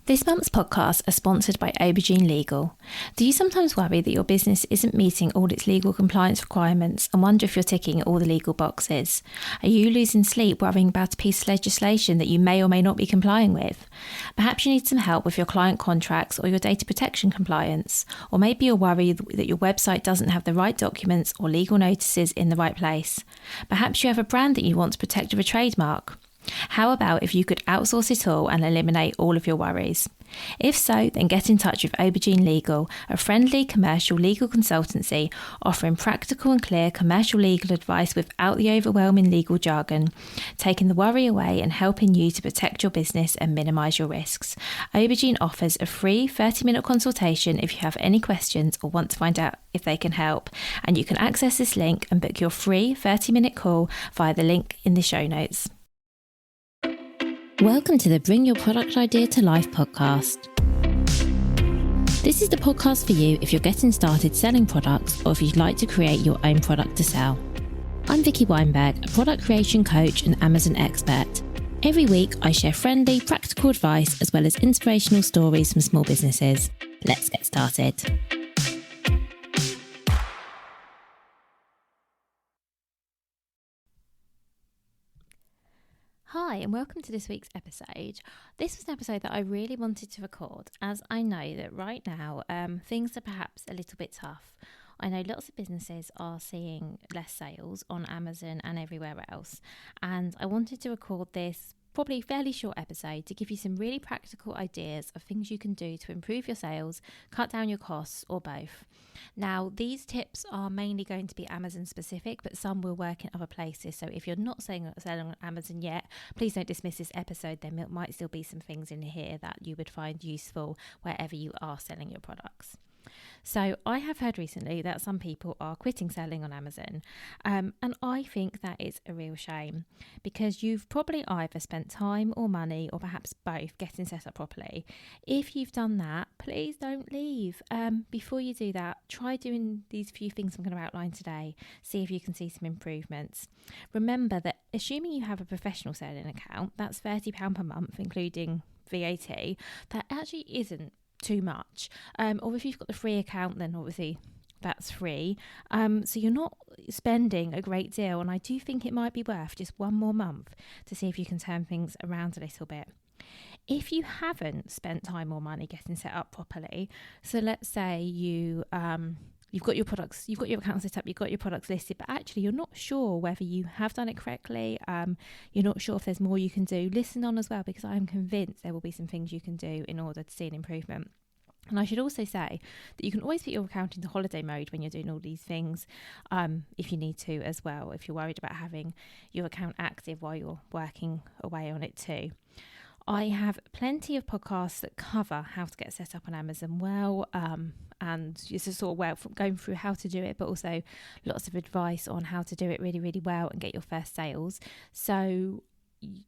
This month's podcasts are sponsored by Aubergine Legal. Do you sometimes worry that your business isn't meeting all its legal compliance requirements and wonder if you're ticking all the legal boxes? Are you losing sleep worrying about a piece of legislation that you may or may not be complying with? Perhaps you need some help with your client contracts or your data protection compliance. Or maybe you're worried that your website doesn't have the right documents or legal notices in the right place. Perhaps you have a brand that you want to protect with a trademark. How about if you could outsource it all and eliminate all of your worries? If so, then get in touch with Aubergine Legal, a friendly commercial legal consultancy offering practical and clear commercial legal advice without the overwhelming legal jargon, taking the worry away and helping you to protect your business and minimise your risks. Aubergine offers a free 30-minute consultation if you have any questions or want to find out if they can help, and you can access this link and book your free 30-minute call via the link in the show notes. Welcome to the Bring Your Product Idea to Life podcast. This is the podcast for you if you're getting started selling products or if you'd like to create your own product to sell. I'm Vicky Weinberg, a product creation coach and Amazon expert. Every week I share friendly, practical advice as well as inspirational stories from small businesses. Let's get started. Hi and welcome to this week's episode. This was an episode that I really wanted to record as I know that right now things are perhaps a little bit tough. I know lots of businesses are seeing less sales on Amazon and everywhere else, and I wanted to record this probably fairly short episode to give you some really practical ideas of things you can do to improve your sales, cut down your costs, or both. Now, these tips are mainly going to be Amazon specific, but some will work in other places. So if you're not selling on Amazon yet, please don't dismiss this episode. There might still be some things in here that you would find useful wherever you are selling your products. So I have heard recently that some people are quitting selling on Amazon, and I think that is a real shame because you've probably either spent time or money or perhaps both getting set up properly. If you've done that, please don't leave. Before you do that, try doing these few things I'm going to outline today. See if you can see some improvements. Remember that assuming you have a professional selling account, that's £30 per month, including VAT, that actually isn't too much, or if you've got the free account, then obviously that's free, so you're not spending a great deal, and I do think it might be worth just one more month to see if you can turn things around a little bit. If you haven't spent time or money getting set up properly, so let's say you've got your products, you've got your account set up, you've got your products listed, but actually you're not sure whether you have done it correctly, you're not sure if there's more you can do, listen on as well, because I am convinced there will be some things you can do in order to see an improvement. And I should also say that you can always put your account into holiday mode when you're doing all these things, if you need to as well, if you're worried about having your account active while you're working away on it too. I have plenty of podcasts that cover how to get set up on Amazon well, and it's a sort of going through how to do it, but also lots of advice on how to do it really, really well and get your first sales. So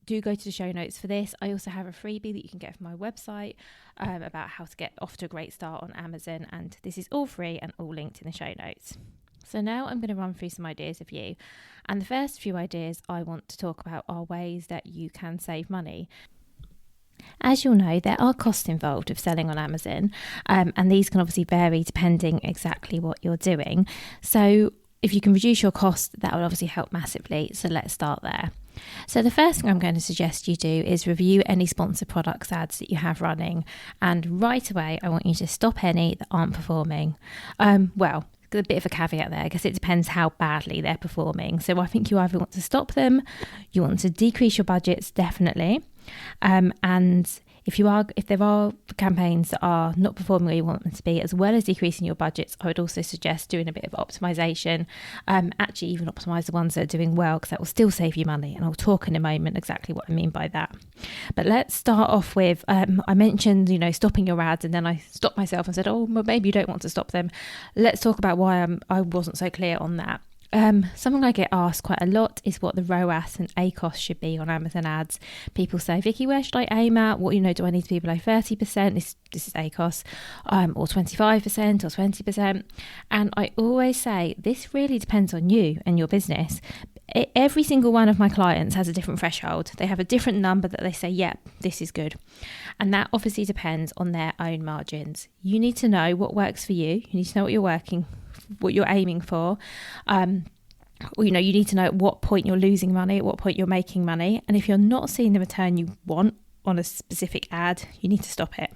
do go to the show notes for this. I also have a freebie that you can get from my website about how to get off to a great start on Amazon, and this is all free and all linked in the show notes. So now I'm going to run through some ideas with you, and the first few ideas I want to talk about are ways that you can save money. As you'll know, there are costs involved with selling on Amazon, and these can obviously vary depending exactly what you're doing. So if you can reduce your costs, that will obviously help massively. So let's start there. So the first thing I'm going to suggest you do is review any sponsored products ads that you have running, and right away I want you to stop any that aren't performing. Well, a bit of a caveat there because it depends how badly they're performing. So I think you either want to stop them, you want to decrease your budgets, definitely, and if there are campaigns that are not performing where you want them to be, as well as decreasing your budgets, I would also suggest doing a bit of optimization, actually even optimize the ones that are doing well, because that will still save you money, and I'll talk in a moment exactly what I mean by that. But let's start off with, I mentioned, stopping your ads, and then I stopped myself and said, well, maybe you don't want to stop them. Let's talk about why I wasn't so clear on that. Something I get asked quite a lot is what the ROAS and ACOS should be on Amazon ads. People say, Vicky, where should I aim at? What, do I need to be below 30%? This is ACOS, or 25% or 20%. And I always say, this really depends on you and your business. every single one of my clients has a different threshold. They have a different number that they say, yep, this is good. And that obviously depends on their own margins. You need to know what works for you. You need to know what you're aiming for. You need to know at what point you're losing money, at what point you're making money. And if you're not seeing the return you want on a specific ad, you need to stop it.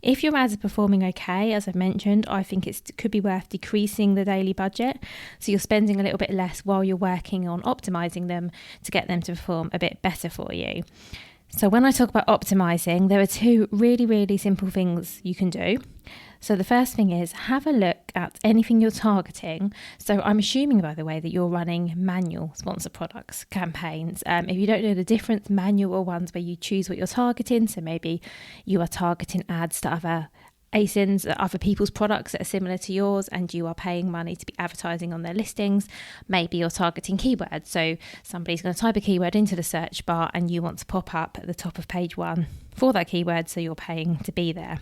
If your ads are performing okay, as I've mentioned, I think it could be worth decreasing the daily budget. So you're spending a little bit less while you're working on optimizing them to get them to perform a bit better for you. So when I talk about optimizing, there are two really, really simple things you can do. So the first thing is have a look at anything you're targeting. So I'm assuming, by the way, that you're running manual sponsored products campaigns. If you don't know the difference, manual are ones where you choose what you're targeting. So maybe you are targeting ads to other ASINs, other people's products that are similar to yours, and you are paying money to be advertising on their listings. Maybe you're targeting keywords. So somebody's going to type a keyword into the search bar and you want to pop up at the top of page 1 for that keyword, so you're paying to be there.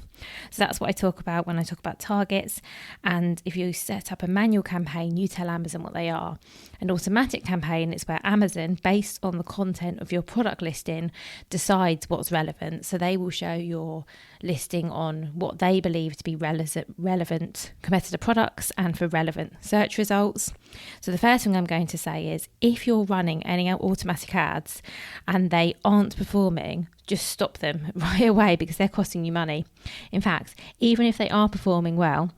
So that's what I talk about when I talk about targets. And if you set up a manual campaign, you tell Amazon what they are. An automatic campaign is where Amazon, based on the content of your product listing, decides what's relevant. So they will show your listing on what they believe to be relevant competitor products and for relevant search results. So the first thing I'm going to say is, if you're running any automatic ads and they aren't performing, just stop them right away, because they're costing you money. In fact, even if they are performing well,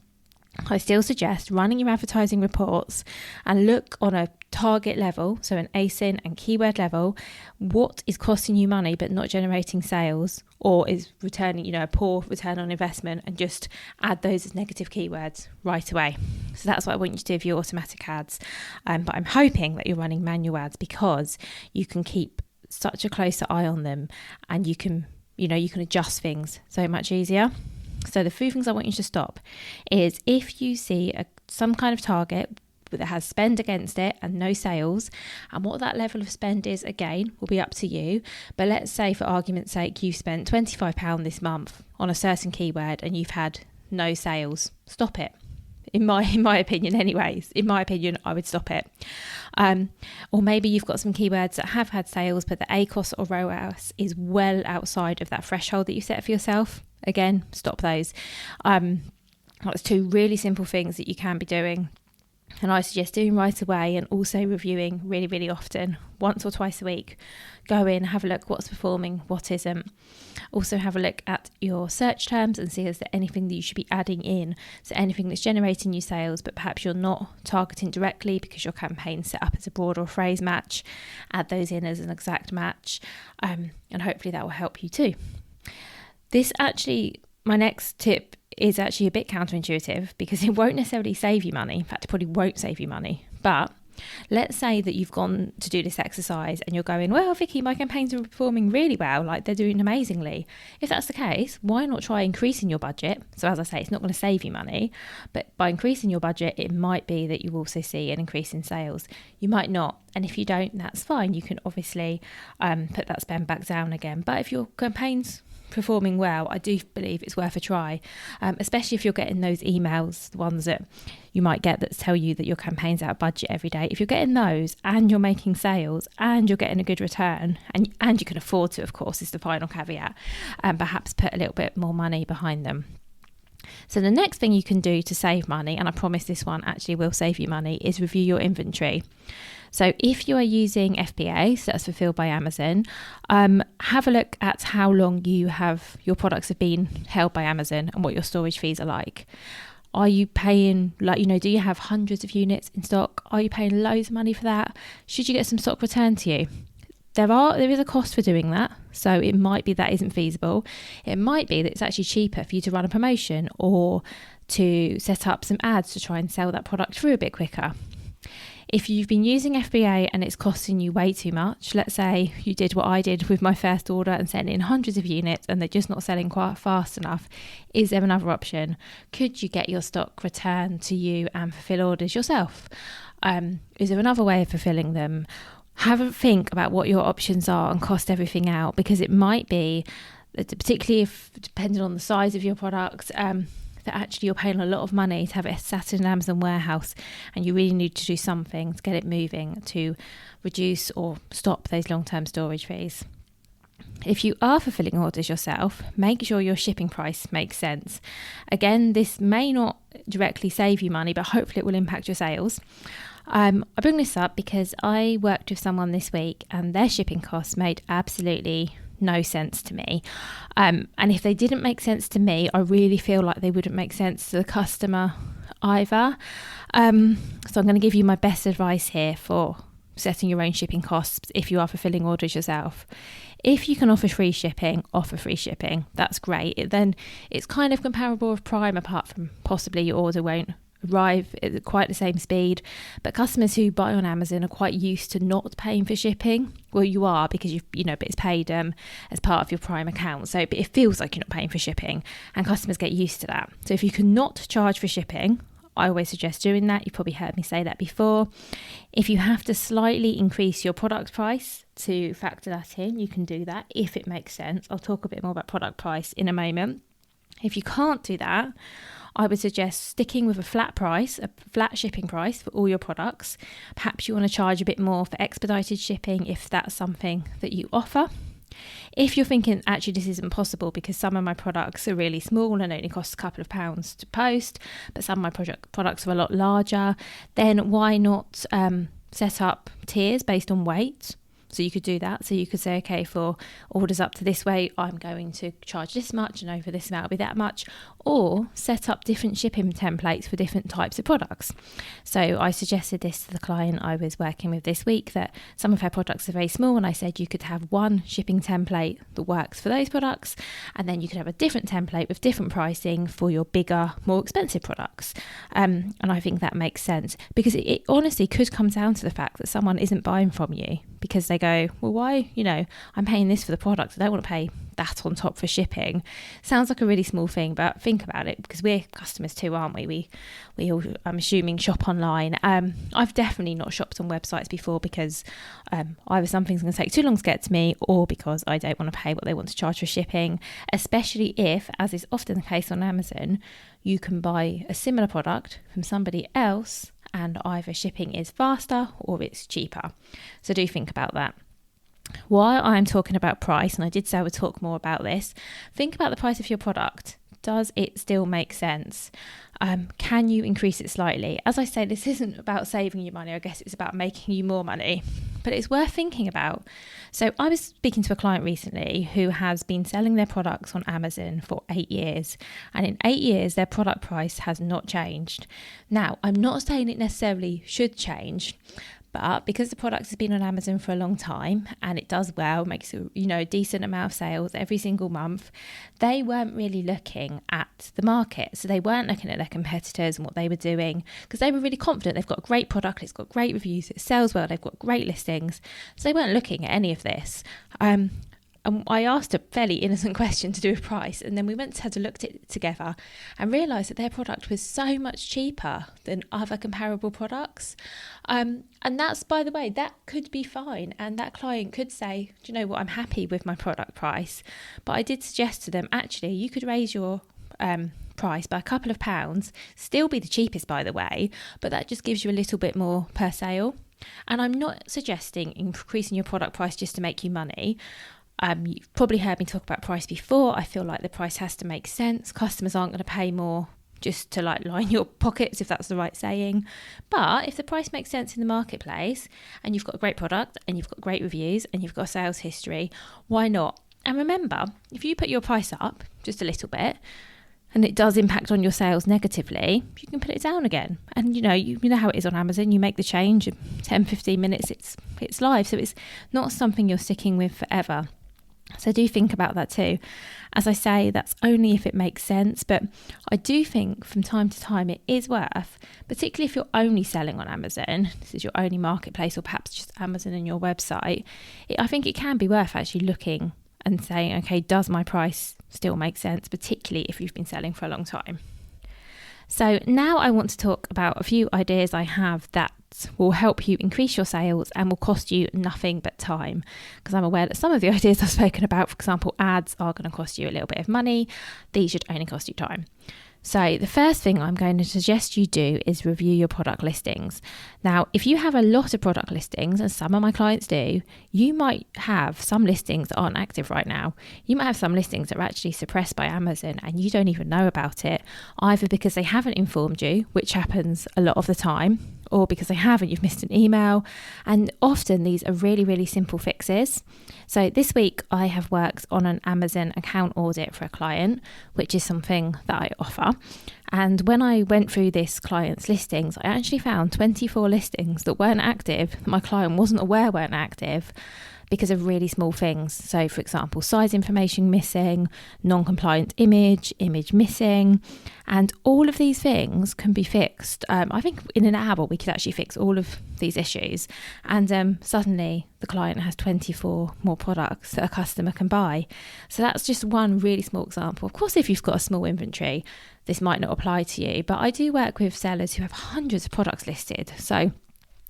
I still suggest running your advertising reports and look on a target level, so an ASIN and keyword level, what is costing you money but not generating sales, or is returning, a poor return on investment, and just add those as negative keywords right away. So that's what I want you to do with your automatic ads. But I'm hoping that you're running manual ads, because you can keep such a closer eye on them, and you can adjust things so much easier. So the few things I want you to stop is, if you see some kind of target that has spend against it and no sales, and what that level of spend is, again, will be up to you. But let's say, for argument's sake, you've spent £25 this month on a certain keyword and you've had no sales. Stop it. In my opinion, anyways. In my opinion, I would stop it. Or maybe you've got some keywords that have had sales, but the ACOS or ROAS is well outside of that threshold that you set for yourself. Again, stop those. That's two really simple things that you can be doing, and I suggest doing right away, and also reviewing really, really often, once or twice a week. Go in, have a look what's performing, what isn't. Also have a look at your search terms and see, is there anything that you should be adding in. So anything that's generating you sales, but perhaps you're not targeting directly because your campaign's set up as a broad or phrase match. Add those in as an exact match, and hopefully that will help you too. My next tip is actually a bit counterintuitive, because it won't necessarily save you money. In fact, it probably won't save you money. But let's say that you've gone to do this exercise and you're going, well, Vicky, my campaigns are performing really well, like they're doing amazingly. If that's the case, why not try increasing your budget? So as I say, it's not going to save you money, but by increasing your budget, it might be that you also see an increase in sales. You might not. And if you don't, that's fine. You can obviously put that spend back down again. But if your campaign's performing well, I do believe it's worth a try, especially if you're getting those emails, the ones that you might get that tell you that your campaign's out of budget every day. If you're getting those and you're making sales and you're getting a good return, and you can afford to, of course, is the final caveat, and perhaps put a little bit more money behind them. So the next thing you can do to save money, and I promise this one actually will save you money, is review your inventory. So if you are using FBA, so that's Fulfilled by Amazon, have a look at how long your products have been held by Amazon and what your storage fees are like. Are you paying, do you have hundreds of units in stock? Are you paying loads of money for that? Should you get some stock returned to you? There is a cost for doing that, so it might be that isn't feasible. It might be that it's actually cheaper for you to run a promotion or to set up some ads to try and sell that product through a bit quicker. If you've been using FBA and it's costing you way too much, let's say you did what I did with my first order and sent in hundreds of units and they're just not selling quite fast enough, is there another option? Could you get your stock returned to you and fulfill orders yourself? Is there another way of fulfilling them? Have a think about what your options are and cost everything out, because it might be that, particularly if depending on the size of your product, that actually you're paying a lot of money to have it sat in an Amazon warehouse, and you really need to do something to get it moving to reduce or stop those long-term storage fees. If you are fulfilling orders yourself, make sure your shipping price makes sense. Again, this may not directly save you money, but hopefully it will impact your sales. I bring this up because I worked with someone this week and their shipping costs made absolutely no sense to me. And if they didn't make sense to me, I really feel like they wouldn't make sense to the customer either. So I'm going to give you my best advice here for setting your own shipping costs if you are fulfilling orders yourself. If you can offer free shipping, offer free shipping. That's great. Then it's kind of comparable with Prime, apart from possibly your order won't arrive at quite the same speed. But customers who buy on Amazon are quite used to not paying for shipping. Well, you are, because but it's paid as part of your Prime account. So but it feels like you're not paying for shipping, and customers get used to that. So if you cannot charge for shipping, I always suggest doing that. You've probably heard me say that before. If you have to slightly increase your product price to factor that in, you can do that if it makes sense. I'll talk a bit more about product price in a moment. If you can't do that, I would suggest sticking with a flat price, a flat shipping price for all your products. Perhaps you want to charge a bit more for expedited shipping if that's something that you offer. If you're thinking, actually, this isn't possible because some of my products are really small and only cost a couple of pounds to post, but some of my products are a lot larger, then why not set up tiers based on weight? So you could do that. So you could say, okay, for orders up to this weight, I'm going to charge this much, and over this amount will be that much. Or set up different shipping templates for different types of products. So I suggested this to the client I was working with this week, that some of her products are very small, and I said you could have one shipping template that works for those products, and then you could have a different template with different pricing for your bigger, more expensive products. And I think that makes sense, because it honestly could come down to the fact that someone isn't buying from you because they go, well, why, I'm paying this for the product, I don't want to pay that on top for shipping. Sounds like a really small thing, but think about it, because we're customers too, aren't we? We all, I'm assuming, shop online. I've definitely not shopped on websites before because either something's going to take too long to get to me, or because I don't want to pay what they want to charge for shipping, especially if, as is often the case on Amazon, you can buy a similar product from somebody else and either shipping is faster or it's cheaper. So do think about that. While I'm talking about price, and I did say I would talk more about this, think about the price of your product. Does it still make sense? Can you increase it slightly? As I say, this isn't about saving you money. I guess it's about making you more money, but it's worth thinking about. So I was speaking to a client recently who has been selling their products on Amazon for 8 years. And in 8 years, their product price has not changed. Now, I'm not saying it necessarily should change, but because the product has been on Amazon for a long time and it does well, makes a decent amount of sales every single month, they weren't really looking at the market. So they weren't looking at their competitors and what they were doing, because they were really confident they've got a great product, it's got great reviews, it sells well, they've got great listings. So they weren't looking at any of this. And I asked a fairly innocent question to do with price, and then we went to have a look at it together and realised that their product was so much cheaper than other comparable products. And that's, by the way, that could be fine. And that client could say, do you know what, I'm happy with my product price. But I did suggest to them, actually, you could raise your price by a couple of pounds, still be the cheapest, by the way, but that just gives you a little bit more per sale. And I'm not suggesting increasing your product price just to make you money. You've probably heard me talk about price before. I feel like the price has to make sense. Customers aren't going to pay more just to line your pockets, if that's the right saying. But if the price makes sense in the marketplace and you've got a great product and you've got great reviews and you've got a sales history, why not? And remember, if you put your price up just a little bit and it does impact on your sales negatively, you can put it down again. And you know how it is on Amazon. You make the change in 10-15 minutes, it's live. So it's not something you're sticking with forever. So do think about that too. As I say, that's only if it makes sense, but I do think from time to time it is worth, particularly if you're only selling on Amazon, this is your only marketplace, or perhaps just Amazon and your website, I think it can be worth actually looking and saying, okay, does my price still make sense, particularly if you've been selling for a long time? So now I want to talk about a few ideas I have that will help you increase your sales and will cost you nothing but time, because I'm aware that some of the ideas I've spoken about, for example, ads, are going to cost you a little bit of money. These should only cost you time. So the first thing I'm going to suggest you do is review your product listings. Now, if you have a lot of product listings, and some of my clients do, you might have some listings that aren't active right now. You might have some listings that are actually suppressed by Amazon and you don't even know about it, either because they haven't informed you, which happens a lot of the time, or because they haven't, you've missed an email. And often these are really, really simple fixes. So this week I have worked on an Amazon account audit for a client, which is something that I offer. And when I went through this client's listings, I actually found 24 listings that weren't active, that my client wasn't aware weren't active, because of really small things. So for example, size information missing, non-compliant image missing, and all of these things can be fixed. I think in an hour we could actually fix all of these issues, and suddenly the client has 24 more products that a customer can buy. So that's just one really small example. Of course, if you've got a small inventory, this might not apply to you, but I do work with sellers who have hundreds of products listed. So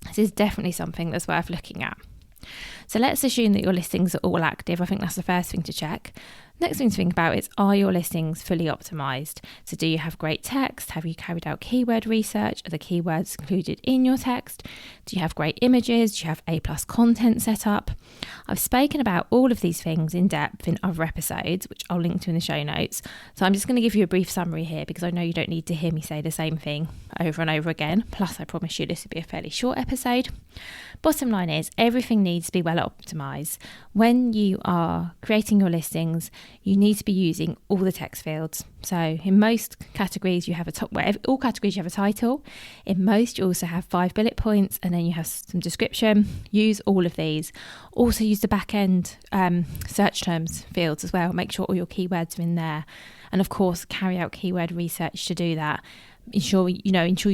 this is definitely something that's worth looking at. So let's assume that your listings are all active. I think that's the first thing to check. Next thing to think about is, are your listings fully optimized? So do you have great text? Have you carried out keyword research? Are the keywords included in your text? Do you have great images? Do you have A+ content set up? I've spoken about all of these things in depth in other episodes, which I'll link to in the show notes. So I'm just going to give you a brief summary here because I know you don't need to hear me say the same thing over and over again. Plus, I promise you this will be a fairly short episode. Bottom line is, everything needs to be well optimized. When you are creating your listings, you need to be using all the text fields. So in most categories you have all categories you have a title. In most you also have 5 bullet points, and then you have some description. Use all of these. Also use the back end search terms fields as well. Make sure all your keywords are in there, and of course carry out keyword research to do that. Ensure you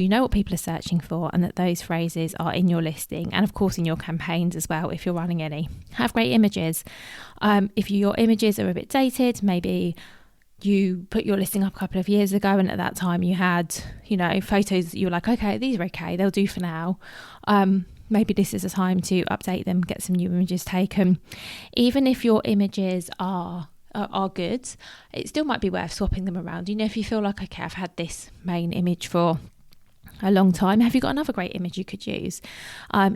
know what people are searching for, and that those phrases are in your listing, and of course in your campaigns as well if you're running any. Have great images. If your images are a bit dated, maybe you put your listing up a couple of years ago and at that time you had photos that you were like, okay, these are okay, they'll do for now. Maybe this is a time to update them, get some new images taken. Even if your images are good, it still might be worth swapping them around. If you feel like, okay, I've had this main image for a long time, have you got another great image you could use?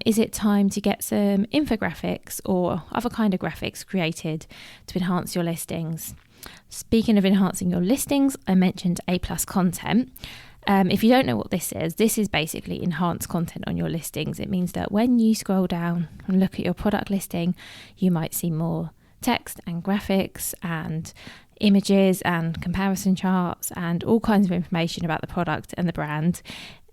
Is it time to get some infographics or other kind of graphics created to enhance your listings? Speaking of enhancing your listings, I mentioned A+ content. If you don't know what this is basically enhanced content on your listings. It means that when you scroll down and look at your product listing, you might see more text and graphics and images and comparison charts and all kinds of information about the product and the brand.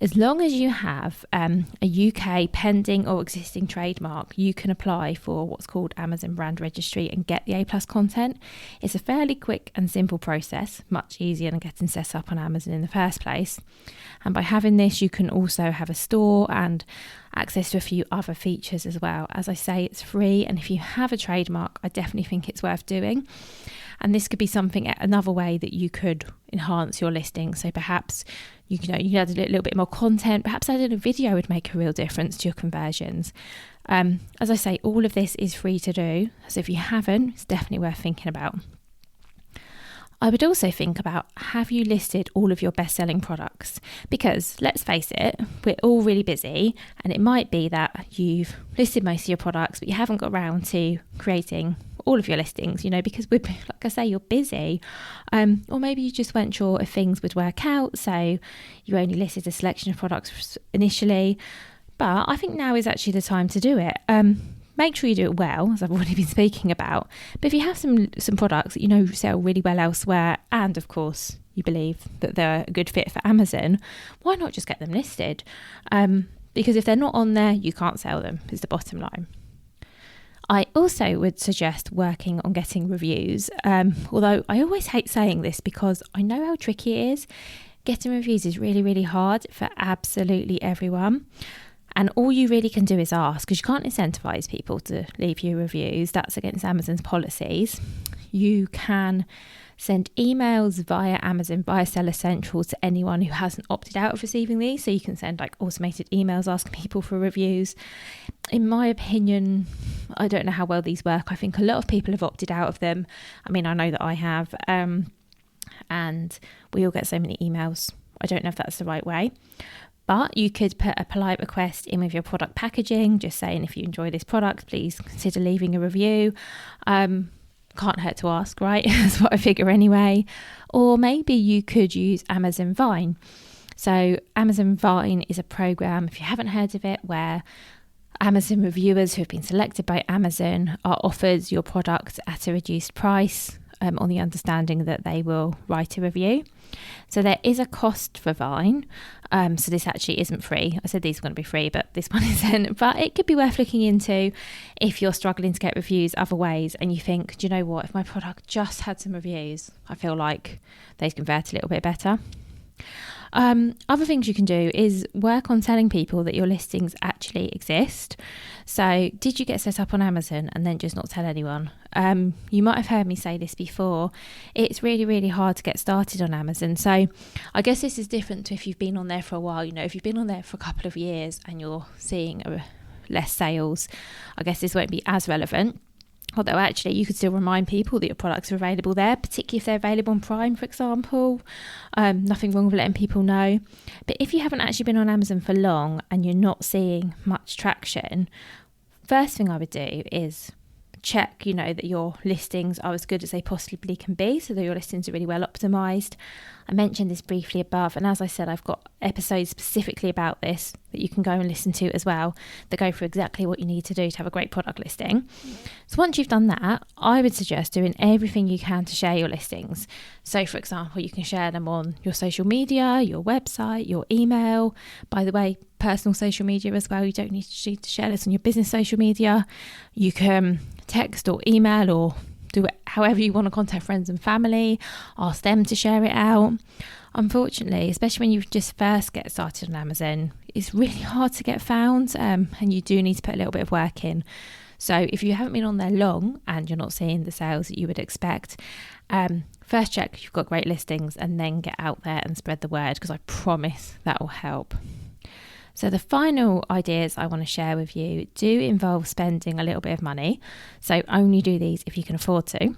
As long as you have a UK pending or existing trademark, you can apply for what's called Amazon Brand Registry and get the A+ content. It's a fairly quick and simple process, much easier than getting set up on Amazon in the first place. And by having this, you can also have a store and access to a few other features as well. As I say, it's free, and if you have a trademark, I definitely think it's worth doing. And this could be another way that you could enhance your listing. So perhaps you can add a little bit more content. Perhaps adding a video would make a real difference to your conversions. As I say, all of this is free to do. So if you haven't, it's definitely worth thinking about. I would also think about, have you listed all of your best-selling products? Because let's face it, we're all really busy, and it might be that you've listed most of your products, but you haven't got around to creating all of your listings, because like I say, you're busy. Or maybe you just weren't sure if things would work out, so you only listed a selection of products initially. But I think now is actually the time to do it. Make sure you do it well, as I've already been speaking about. But if you have some products that sell really well elsewhere, and of course you believe that they're a good fit for Amazon, why not just get them listed? Because if they're not on there, you can't sell them, is the bottom line. I also would suggest working on getting reviews, although I always hate saying this because I know how tricky it is. Getting reviews is really, really hard for absolutely everyone. And all you really can do is ask, because you can't incentivize people to leave you reviews. That's against Amazon's policies. You can send emails via Amazon, via Seller Central, to anyone who hasn't opted out of receiving these. So you can send automated emails asking people for reviews. In my opinion, I don't know how well these work. I think a lot of people have opted out of them. I mean, I know that I have. and we all get so many emails. I don't know if that's the right way. But you could put a polite request in with your product packaging, just saying if you enjoy this product, please consider leaving a review. Can't hurt to ask, right? That's what I figure anyway. Or maybe you could use Amazon Vine. So Amazon Vine is a program, if you haven't heard of it, where Amazon reviewers who have been selected by Amazon are offered your product at a reduced price, on the understanding that they will write a review. So there is a cost for Vine. So this actually isn't free. I said these were going to be free, but this one isn't. But it could be worth looking into if you're struggling to get reviews other ways and you think, do you know what, if my product just had some reviews, I feel like they'd convert a little bit better. Other things you can do is work on telling people that your listings actually exist. So did you get set up on Amazon and then just not tell anyone? You might have heard me say this before. It's really, really hard to get started on Amazon. So I guess this is different to if you've been on there for a while. You know, if you've been on there for a couple of years and you're seeing less sales, I guess this won't be as relevant. Although actually you could still remind people that your products are available there, particularly if they're available on Prime, for example. Nothing wrong with letting people know. But if you haven't actually been on Amazon for long and you're not seeing much traction, first thing I would do is check, that your listings are as good as they possibly can be, so that your listings are really well optimized. I mentioned this briefly above, and as I said, I've got episodes specifically about this that you can go and listen to as well, that go through exactly what you need to do to have a great product listing. So once you've done that, I would suggest doing everything you can to share your listings. So for example, you can share them on your social media, your website, your email. By the way, personal social media as well. You don't need to share this on your business social media. You can text or email or do it however you want to contact friends and family, ask them to share it out. Unfortunately, especially when you just first get started on Amazon, it's really hard to get found, and you do need to put a little bit of work in. So if you haven't been on there long and you're not seeing the sales that you would expect, first check you've got great listings and then get out there and spread the word, because I promise that will help. So the final ideas I want to share with you do involve spending a little bit of money. So only do these if you can afford to.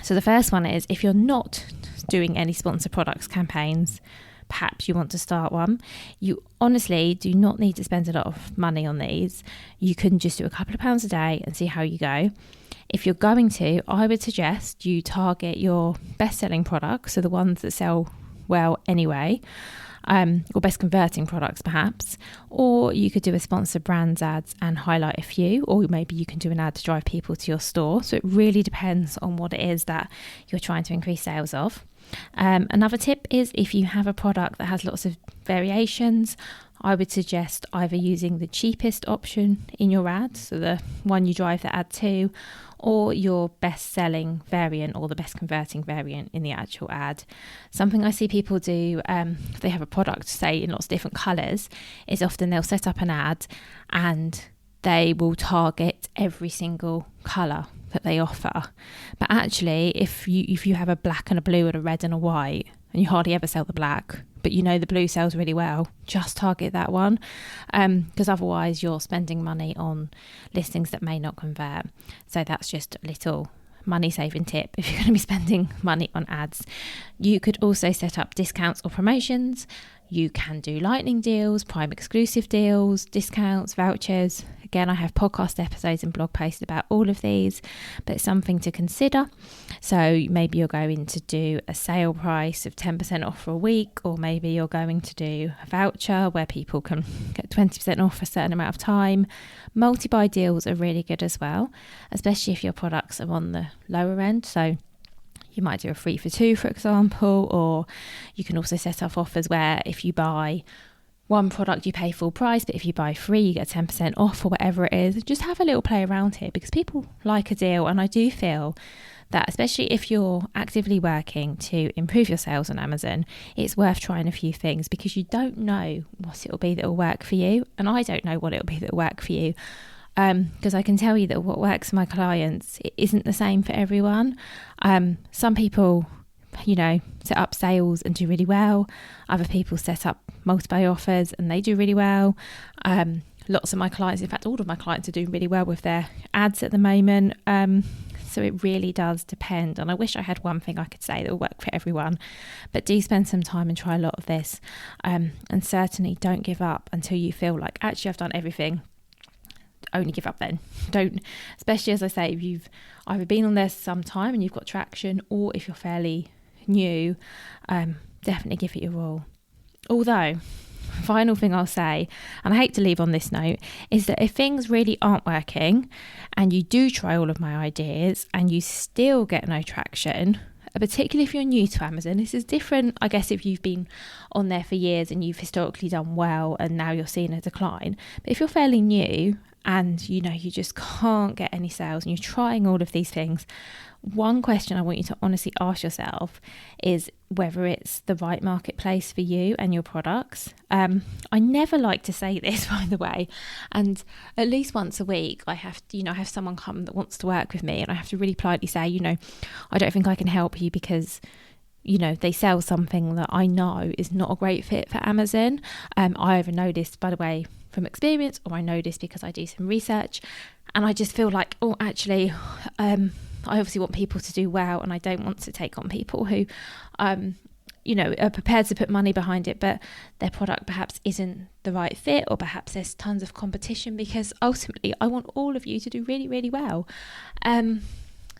So the first one is, if you're not doing any sponsor products campaigns, perhaps you want to start one. You honestly do not need to spend a lot of money on these. You can just do a couple of pounds a day and see how you go. If you're going to, I would suggest you target your best-selling products, so the ones that sell well anyway, or best converting products perhaps, or you could do a sponsored brands ads and highlight a few, or maybe you can do an ad to drive people to your store. So it really depends on what it is that you're trying to increase sales of. Another tip is, if you have a product that has lots of variations, I would suggest either using the cheapest option in your ad, so the one you drive the ad to, or your best selling variant or the best converting variant in the actual ad. Something I see people do, if they have a product, say in lots of different colours, is often they'll set up an ad and they will target every single colour that they offer. But actually, if you have a black and a blue and a red and a white, and you hardly ever sell the black, but the blue sells really well, just target that one, because otherwise you're spending money on listings that may not convert. So that's just a little money saving tip if you're going to be spending money on ads. You could also set up discounts or promotions. You can do lightning deals, Prime exclusive deals, discounts, vouchers. Again, I have podcast episodes and blog posts about all of these, but it's something to consider. So maybe you're going to do a sale price of 10% off for a week, or maybe you're going to do a voucher where people can get 20% off for a certain amount of time. Multi-buy deals are really good as well, especially if your products are on the lower end. So you might do a 3 for 2, for example, or you can also set up offers where if you buy one product you pay full price, but if you buy 3 you get 10% off, or whatever it is. Just have a little play around here, because people like a deal, and I do feel that especially if you're actively working to improve your sales on Amazon, it's worth trying a few things, because you don't know what it'll be that will work for you, and I don't know what it'll be that will work for you. Because I can tell you that what works for my clients, it isn't the same for everyone. Some people, set up sales and do really well. Other people set up multi-buy offers and they do really well. Lots of my clients, in fact, all of my clients are doing really well with their ads at the moment. So it really does depend. And I wish I had one thing I could say that will work for everyone, but do spend some time and try a lot of this. And certainly don't give up until you feel like, actually, I've done everything. Only give up then. Don't, especially as I say, if you've either been on there some time and you've got traction, or if you're fairly new, definitely give it your all. Although, final thing I'll say, and I hate to leave on this note, is that if things really aren't working and you do try all of my ideas and you still get no traction, particularly if you're new to Amazon, this is different, I guess, if you've been on there for years and you've historically done well and now you're seeing a decline. But if you're fairly new and you just can't get any sales and you're trying all of these things, one question I want you to honestly ask yourself is whether it's the right marketplace for you and your products. I never like to say this, by the way, and at least once a week I have someone come that wants to work with me, and I have to really politely say, I don't think I can help you because they sell something that I know is not a great fit for Amazon. I either know this, by the way, from experience, or I know this because I do some research, and I just feel like, actually, I obviously want people to do well, and I don't want to take on people who, are prepared to put money behind it, but their product perhaps isn't the right fit, or perhaps there's tons of competition, because ultimately I want all of you to do really, really well.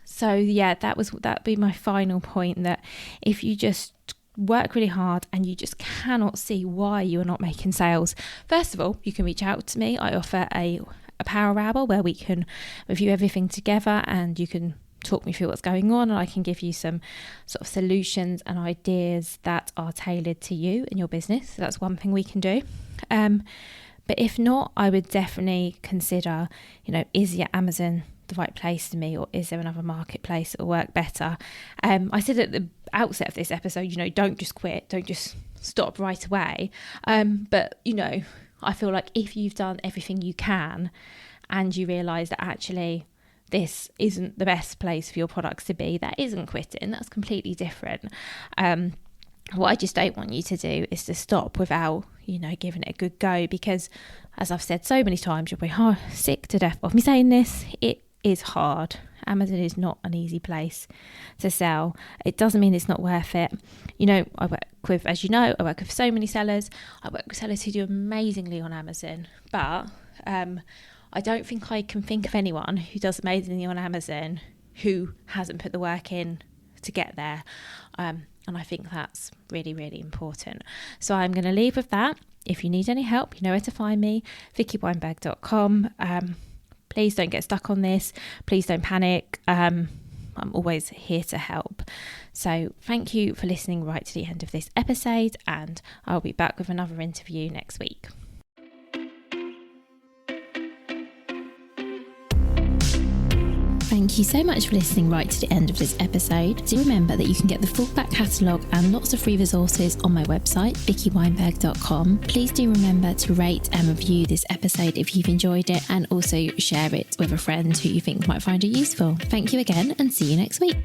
So yeah, that'd be my final point, that if you just work really hard and you just cannot see why you are not making sales, first of all, you can reach out to me. I offer a power hour where we can review everything together and you can talk me through what's going on, and I can give you some sort of solutions and ideas that are tailored to you and your business. So that's one thing we can do. But if not, I would definitely consider, is your Amazon the right place for me, or is there another marketplace that will work better? I said at the outset of this episode, don't just quit, don't just stop right away. But I feel like if you've done everything you can and you realise that actually this isn't the best place for your products to be, that isn't quitting, that's completely different. What I just don't want you to do is to stop without, giving it a good go, because as I've said so many times, you'll be sick to death of me saying this, it is hard. Amazon is not an easy place to sell. It doesn't mean it's not worth it. I work with so many sellers. I work with sellers who do amazingly on Amazon, but I don't think I can think of anyone who does amazingly on Amazon who hasn't put the work in to get there. And I think that's really, really important. So I'm going to leave with that. If you need any help, you know where to find me, VickyWeinberg.com. Please don't get stuck on this. Please don't panic. I'm always here to help. So thank you for listening right to the end of this episode, and I'll be back with another interview next week. Thank you so much for listening right to the end of this episode. Do remember that you can get the full back catalogue and lots of free resources on my website, VickyWeinberg.com. Please do remember to rate and review this episode if you've enjoyed it, and also share it with a friend who you think might find it useful. Thank you again, and see you next week.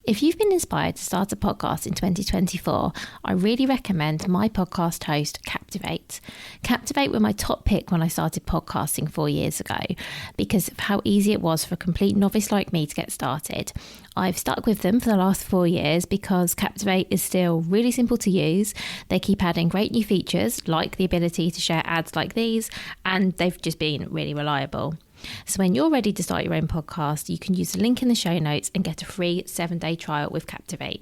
If you've been inspired to start a podcast in 2024, I really recommend my podcast host, Captivate. Captivate were my top pick when I started podcasting 4 years ago because of how easy it was for a complete novice like me to get started. I've stuck with them for the last 4 years because Captivate is still really simple to use. They keep adding great new features like the ability to share ads like these, and they've just been really reliable. So when you're ready to start your own podcast, you can use the link in the show notes and get a free 7-day trial with Captivate.